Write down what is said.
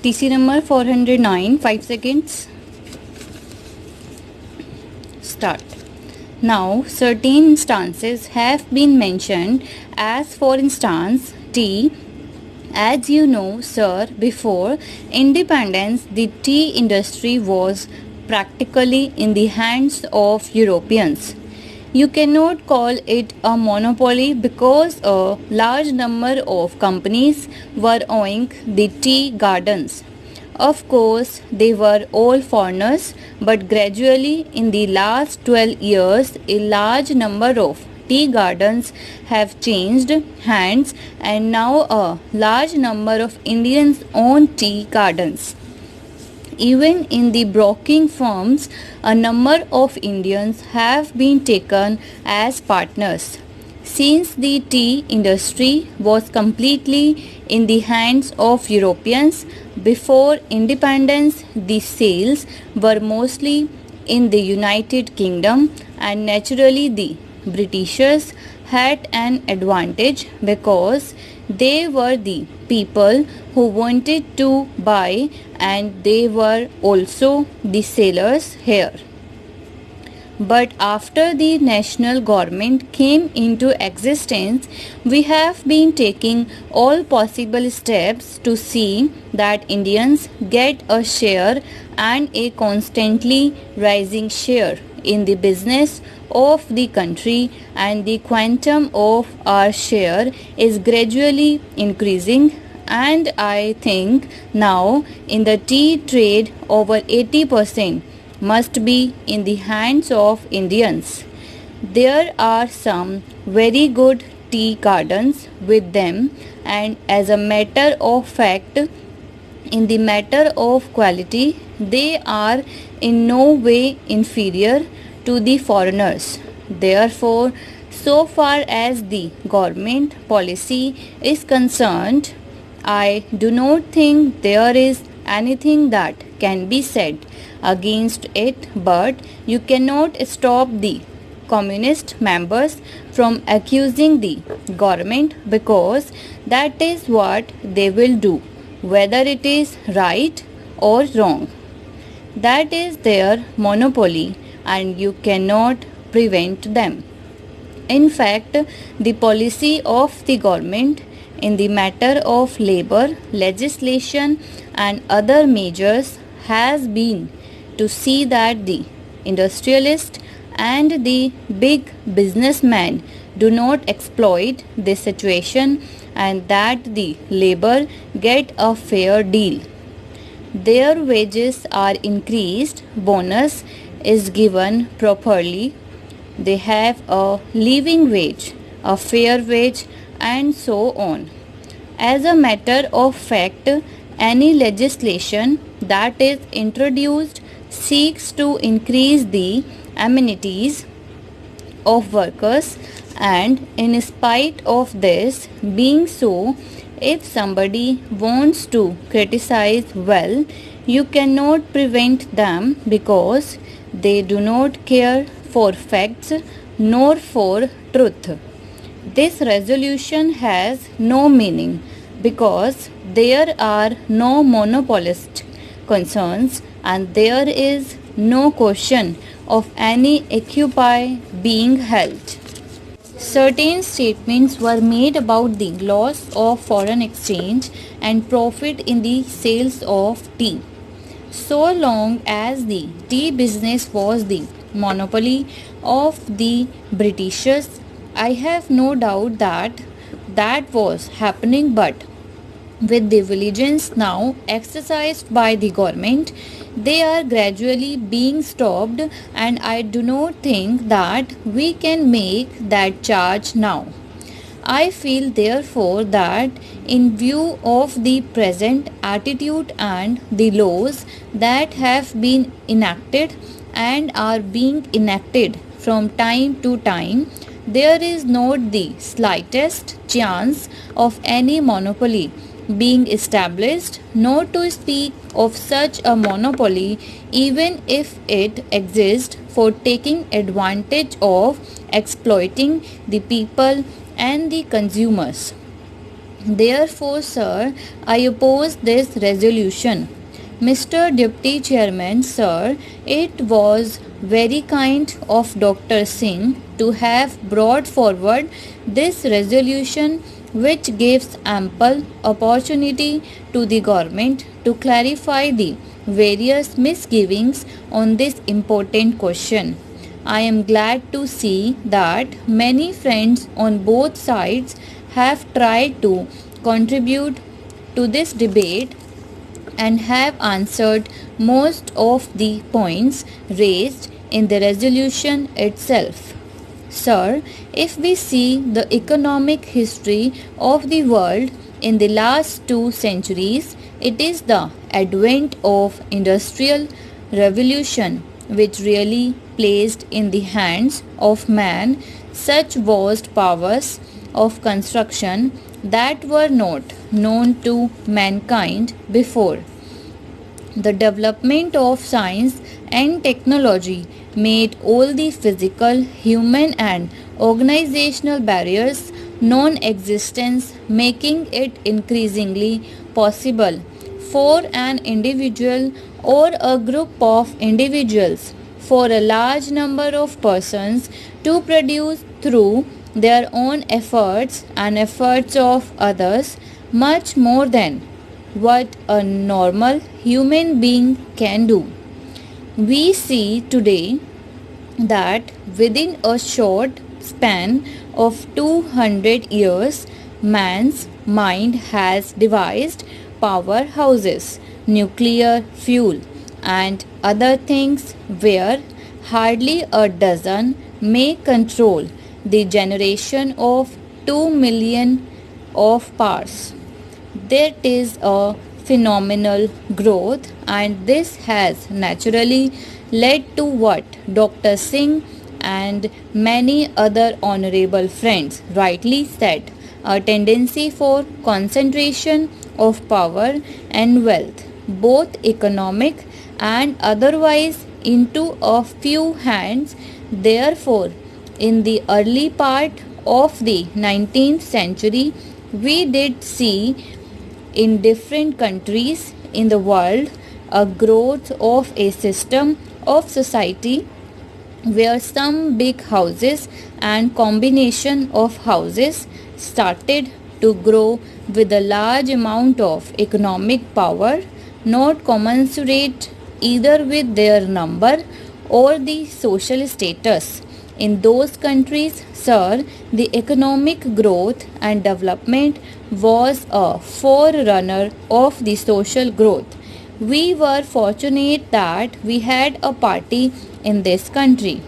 TC number 409, 5 seconds. Start. Now, certain instances have been mentioned, as for instance, tea. As you know, sir, before independence, the tea industry was practically in the hands of Europeans. You cannot call it a monopoly because a large number of companies were owning the tea gardens. Of course, they were all foreigners, but gradually in the last 12 years, a large number of tea gardens have changed hands, and now a large number of Indians own tea gardens. Even in the broking firms, a number of Indians have been taken as partners. Since the tea industry was completely in the hands of Europeans before independence, the sales were mostly in the United Kingdom, and naturally the Britishers had an advantage because they were the people who wanted to buy, and they were also the sellers here. But after the national government came into existence, we have been taking all possible steps to see that Indians get a share, and a constantly rising share, in the business of the country, and the quantum of our share is gradually increasing. And I think now in the tea trade over 80% must be in the hands of Indians. There are some very good tea gardens with them, and as a matter of fact, in the matter of quality, they are in no way inferior to the foreigners. Therefore, so far as the government policy is concerned, I do not think there is anything that can be said against it, but you cannot stop the communist members from accusing the government, because that is what they will do, whether it is right or wrong. That is their monopoly, and you cannot prevent them. In fact, the policy of the government in the matter of labor legislation and other measures has been to see that the industrialists and the big businessmen do not exploit this situation, and that the labor get a fair deal. Their wages are increased, bonus is given properly, they have a living wage, a fair wage, and so on. As a matter of fact, any legislation that is introduced seeks to increase the amenities of workers, and in spite of this being so, if somebody wants to criticize, well, you cannot prevent them, because they do not care for facts nor for truth. This resolution has no meaning, because there are no monopolist concerns, and there is no question of any occupy being held. Certain statements were made about the loss of foreign exchange and profit in the sales of tea. So long as the tea business was the monopoly of the Britishers, I have no doubt that that was happening, but with the vigilance now exercised by the government, they are gradually being stopped, and I do not think that we can make that charge now. I feel therefore that in view of the present attitude and the laws that have been enacted and are being enacted from time to time, there is not the slightest chance of any monopoly being established, not to speak of such a monopoly, even if it exists, for taking advantage of exploiting the people and the consumers. Therefore, sir, I oppose this resolution. Mr. Deputy Chairman, sir, it was very kind of Dr. Singh to have brought forward this resolution which gives ample opportunity to the government to clarify the various misgivings on this important question. I am glad to see that many friends on both sides have tried to contribute to this debate and have answered most of the points raised in the resolution itself. Sir, if we see the economic history of the world in the last 2 centuries, it is the advent of industrial revolution which really placed in the hands of man such vast powers of construction that were not known to mankind before. The development of science and technology made all the physical, human, and organizational barriers non existent, making it increasingly possible for an individual or a group of individuals, for a large number of persons, to produce through their own efforts and efforts of others much more than what a normal human being can do. We see today that within a short span of 200 years, man's mind has devised powerhouses, nuclear fuel, and other things where hardly a dozen may control the generation of 2 million of parts. That is a phenomenal growth, and this has naturally led to what Dr. Singh and many other honorable friends rightly said, a tendency for concentration of power and wealth, both economic and otherwise, into a few hands. Therefore, in the early part of the 19th century, we did see in different countries in the world a growth of a system of society where some big houses and combination of houses started to grow with a large amount of economic power not commensurate either with their number or the social status. In those countries, sir, the economic growth and development was a forerunner of the social growth. We were fortunate that we had a party in this country